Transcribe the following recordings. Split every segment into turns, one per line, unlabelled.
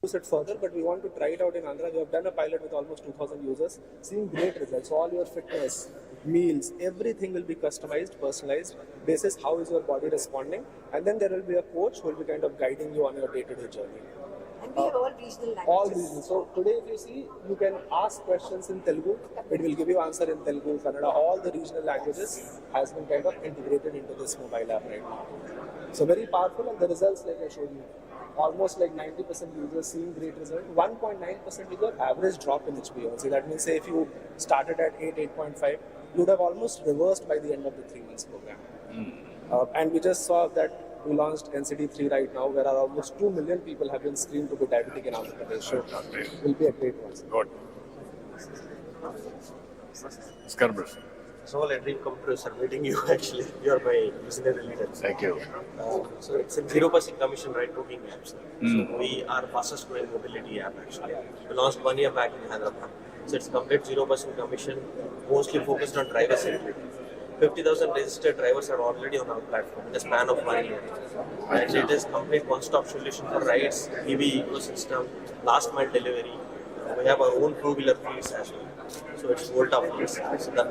use it further, but we want to try it out in Andhra. We have done a pilot with almost 2,000 users, seeing great results. So all your fitness, meals, everything will be customized, personalized, basis how is your body responding, and then there will be a coach who will be kind of guiding you on your day-to-day journey.
And we have all regional languages.
All regions. So today, if you see, you can ask questions in Telugu. It will give you answer in Telugu, Kannada. All the regional languages has been kind of integrated into this mobile app right now. So very powerful, and the results, like I showed you, almost like 90% users seeing great result. 1.9% is your average drop in HbA1c. That means, say, if you started at 8.5, you would have almost reversed by the end of the 3 months program. And we just saw that we launched NCD3 right now, where almost 2 million people have been screened to be diabetic in Andhra Pradesh. So it will be a great one.
Good. Scarborough.
So all a dream come true, sir. Meeting you actually. You are my visionary leader.
Thank you.
So it's a 0% commission right booking app, sir. So we are fastest growing mobility app actually. We launched 1 year back in Hyderabad. So it's complete 0% commission, mostly focused on driver centric. 50,000 registered drivers are already on our platform in the span of 1 year. And it is complete one-stop solution for rides, EV ecosystem, last mile delivery. We have our own two-wheeler fleets as well. So it's Volta fleets. So the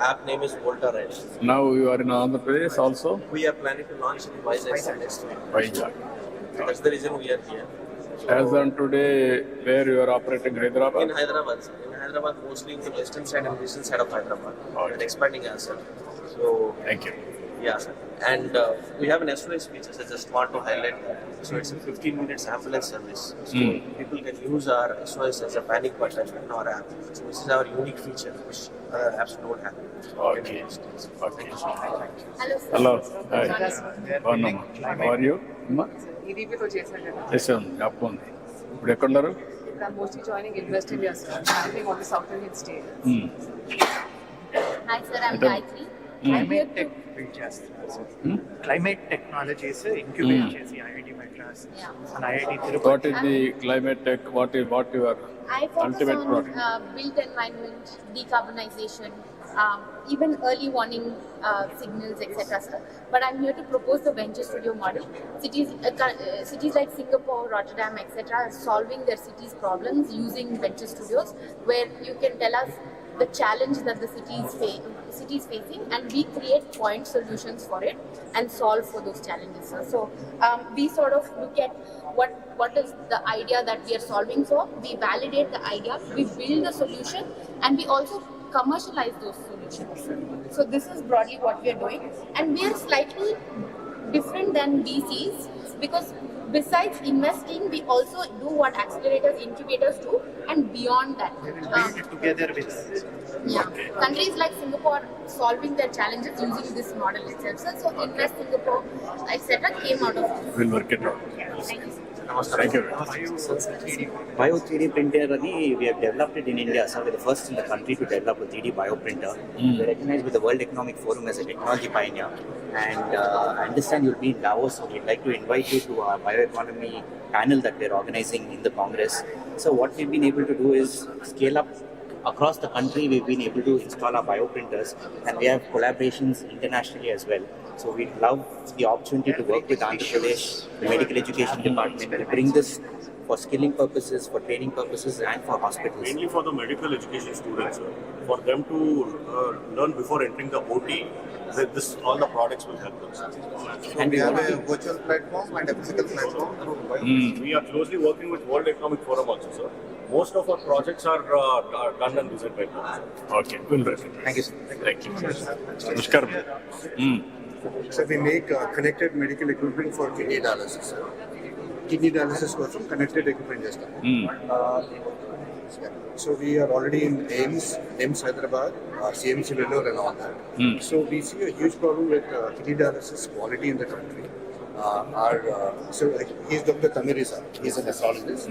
app name is Volta Rides.
Now you are in Andhra Pradesh also?
We are planning to launch in Vizag next week.
Vizag.
That's the reason we are here.
As on today, where you are operating Hyderabad?
In Hyderabad, sir. In Hyderabad, mostly in the western side and eastern side of Hyderabad. And expanding as well. So,
Thank you.
yeah, sir. And we have an SOS features I just want to highlight. So it's a 15 minutes ambulance service. So people can use our SOS as a panic button in our app. So this is our unique feature which other apps don't have.
Okay. Okay.
Hello, sir.
Hello. Hi. Bonama. How are you? అమ్మా
ఈడీపీతో చేశాను కదా
చేసాం జ్ఞాపకం ఉంది ఇప్పుడు ఎక్కడున్నారు
ఇప్పుడు I'm mostly joining in west India sir I on the south Indian state
Hi, sir. I'm Gayatri. I'm here
climate
to.
Tech build చేస్తున్నారు క్లైమేట్ టెక్నాలజీస్ ఇంక్యుబేట్ చేసి IIT Madras and IIT
what
Tirupati
is the climate tech what your
I focus
ultimate
on
product?
built environment, decarbonization, even early warning signals, etc. Sir. But I'm here to propose the venture studio model. Cities like Singapore, Rotterdam, etc. are solving their cities' problems using venture studios, where you can tell us the challenge that the city is facing, and we create point solutions for it and solve for those challenges, sir. So we sort of look at what is the idea that we are solving for, we validate the idea, we build the solution, and we also commercialize those solutions. So this is broadly what we are doing, and we are slightly different than VCs because besides investing, we also do what accelerators, incubators do, and beyond that.
build it together with
Yeah. Countries like Singapore solving their challenges using this model itself. So Invest Singapore, etc. came out of this.
We'll work it out.
Thank you.
Thank you.
Bio 3D printer we have developed it in India. So we're the first in the country to develop a 3D bio printer. We're recognized with the World Economic Forum as a technology pioneer. And I understand you'll be in Davos, so we'd like to invite you to our bioeconomy panel that we're organizing in the Congress. So what we've been able to do is scale up across the country. We've been able to install our bio printers, and we have collaborations internationally as well. So we'd love the opportunity to work with Andhra Pradesh, the medical education department, and bring this for skilling purposes, for training purposes, and for hospitals.
Mainly for the medical education students, for them to learn before entering the OT. This all the products will help them.
And
We have a virtual platform and a physical platform.
We are closely working with World Economic Forum also, sir. Most of our projects are done and designed by them.
Okay, we'll work it.
Thank you, sir.
Thank you. Namaskaram.
So we make connected medical equipment for kidney dialysis. Kidney dialysis కోసం connected equipment చేస్తాం. So we are already in AIMS Hyderabad, CMC Vellore and all that. So we see a huge problem with kidney dialysis quality in the country. He's Dr. Tamirisa. He's an nephrologist.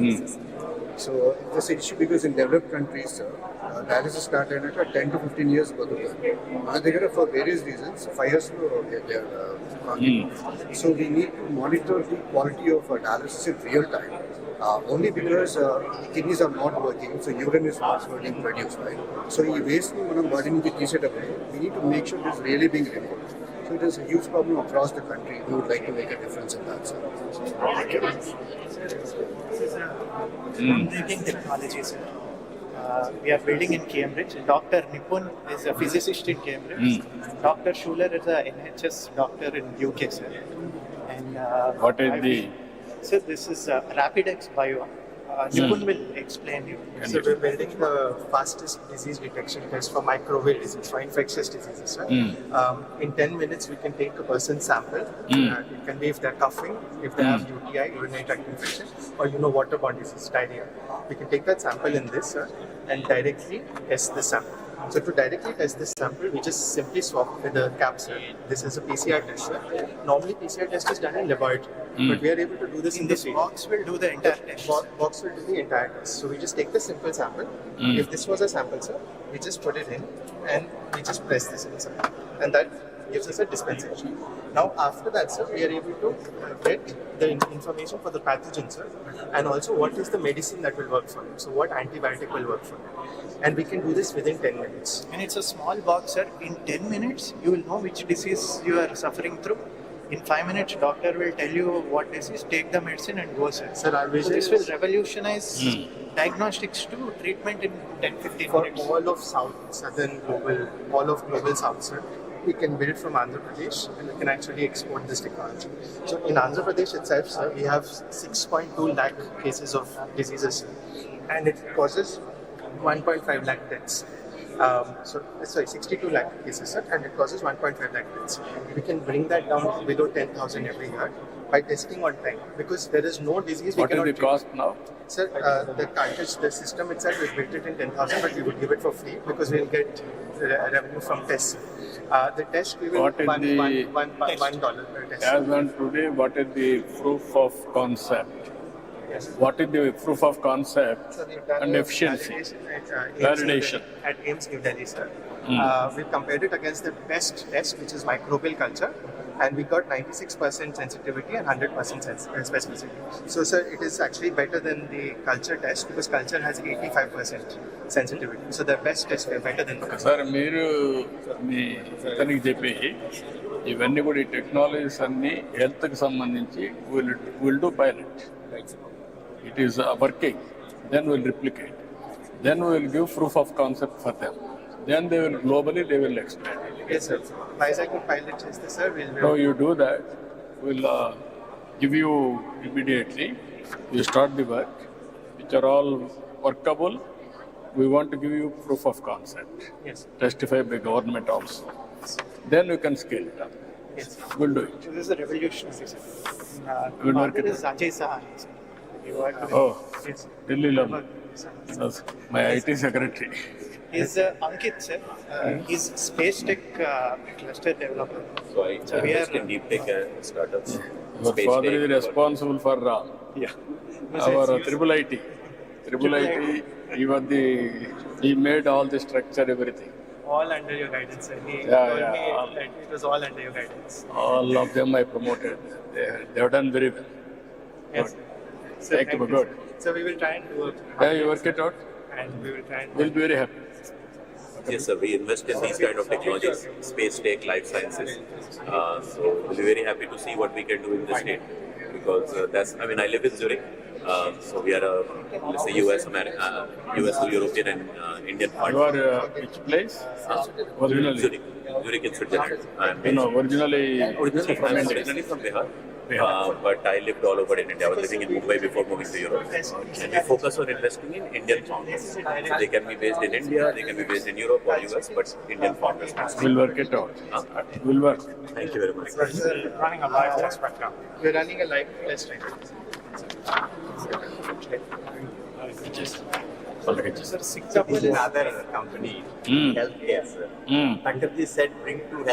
So it's an issue because in developed countries, dialysis started at 10 to 15 years ago. For various reasons, 5 years they are So we need to monitor the quality of dialysis in real time. Only because kidneys are not working, so urine is not being produced, right? So ఈ waste ని మనం body నుంచి తీసేటప్పుడు we need to make sure it is really being removed. So it is a huge problem across the country. We would like to make a difference in that, sir.
Groundbreaking technology, sir. We are building in Cambridge. Dr. Nipun is a physicist in Cambridge. Dr. Schuler is a NHS doctor in UK, sir. And
What is the?
So this is RapidX Bio. Nipun will explain you.
So we're building the fastest disease detection test for microbial disease, for infectious diseases. Right? In 10 minutes, we can take a person's sample. It can be if they're coughing, if they have UTI, urinary tract infection, or waterborne disease, diarrhea. We can take that sample in this and directly test the sample. So to directly test this sample, we just simply swap with the capsule. This is a PCR test. Normally, PCR test is done in laboratory, but we are able to do this in
This
the field.
box will do the entire test.
Box will do the entire test. So we just take the simple sample. If this was a sample, sir, we just put it in and we just press this inside, and that gives us a dispensation. Now after that, sir, we are able to get the information for the pathogen, sir, and also what is the medicine that will work for it. So what antibiotic will work for it, and we can do this within 10 minutes.
And it's a small box, sir. In 10 minutes, you will know which disease you are suffering through. In 5 minutes, doctor will tell you what disease, take the medicine and go, sir.
Sir, our
So
vision
this will
is
revolutionize diagnostics to treatment in 10-15
for
minutes.
all of all of global South, sir. We can build from Andhra Pradesh and we can actually export this technology. So in Andhra Pradesh itself, sir, we have 6.2 lakh cases of diseases, and it causes 1.5 lakh deaths. 62 lakh cases, sir, and it causes 1.5 lakh deaths. We can bring that down below 10,000 every year by testing on time, because there is no disease we
What is
cannot
the
treat.
cost now?
Sir, the cartridge, the system itself, we built it in 10,000, but we would give it for free because we'll get revenue from tests. The test we will
What is the-
$1 per test.
As on today, what is the proof of concept?
Yes.
What is the proof of concept
So we've done
and
a
efficiency?
validation
Validation.
at AIIMS New Delhi, sir. We've compared it against the best test, which is microbial culture, and we got 96% sensitivity and 100% specificity. So, sir, it is actually better than the culture test because culture has 85% sensitivity. So, the best test is better than the culture.
Sir మీరు మీ ఇతనికి చెప్పి ఇవన్నీ కూడా ఈ technologies అన్ని హెల్త్కి సంబంధించి we'll do pilot it is working then we'll replicate then we'll give proof of concept for them then they will globally they will explain.
Yes, sir. Vizag will pilot test this, sir.
No, you do that. We'll give you immediately. You start the work, which are all workable. We want to give you proof of concept.
Yes.
Testify by government also. Then you can scale it up.
Yes.
We'll do it.
This is a revolutionary, sir.
We'll work
Father
it
is Ajay Saha, sir. You work with
Oh,
Yes.
Delhi level.
Sir.
That's my IT secretary.
He's Ankit, sir. He's space tech cluster developer.
So I
So we
invest
are-
in deep tech startups.
Your
Space
father
tech,
is responsible for our triple IT. Triple IT, he made all the structure, everything.
All under your guidance, sir. He
Yeah,
told
yeah,
me
all-
that it was all under your guidance.
All of them I promoted. They have done very well.
Yes.
Good. Thank you, good.
So we will try and do
Yeah, you work it out.
and we will try and
We'll be very happy.
Yes, sir. We invest in these kind of technologies, space tech, life sciences. So we'll be very happy to see what we can do in this state, because I live in Zurich. So we are let's say US, European and Indian
You
partner.
are which place? Originally?
Zurich in Switzerland. I'm
No, originally from
I'm
India.
originally from Bihar.
Bihar.
But I lived all over in India. I was living in Mumbai before moving to Europe. And we focus on investing in Indian founders. So they can be based in India, they can be based in Europe or US, but Indian founders.
We'll work it out. We'll work.
Thank you very much.
We're running a live test right now.
we're running a live test right now.
Sir, Singapore is
Other company, healthcare, sir. Pankaj said bring to